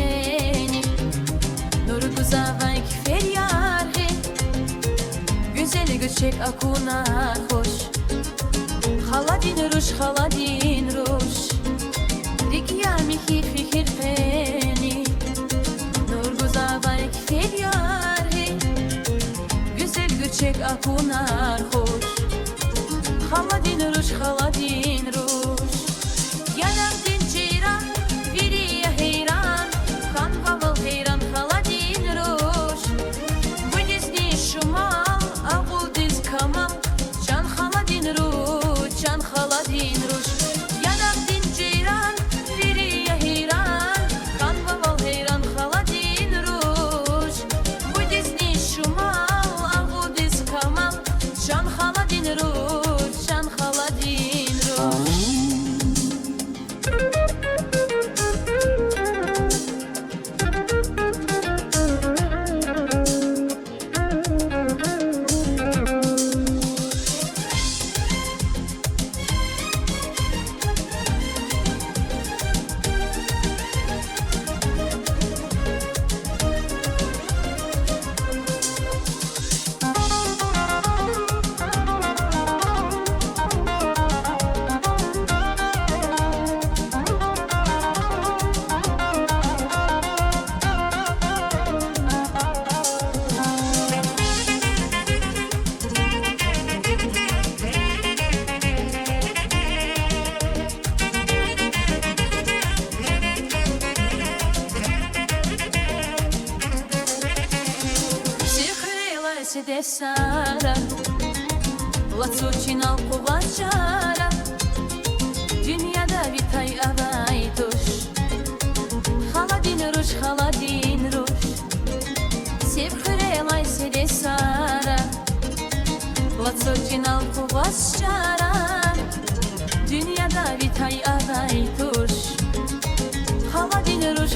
feni Nuru kuzavay ki feryare Güzel göçek akunar hoş Haladin ruş Rigya mihir fikir feni Nur kuzavay ki feryare Güzel göçek akunar hoş Haladin ruş Yanam din ceyran Viriya heyran Kan baval heyran Haladin ruş Bu dizni şumal Ağul diz kamal Can Haladin ruş Yanam din ceyran Viriya heyran Kan baval heyran Haladin ruş Bu dizni şumal Ağul diz kamal Can Haladin ruş de sara Lacocin alkuvaçara Dünyada vitay avaytuş Haladin ruş Sevkırelay se de sara Lacocin alkuvaçara Dünyada vitay avaytuş Haladin ruş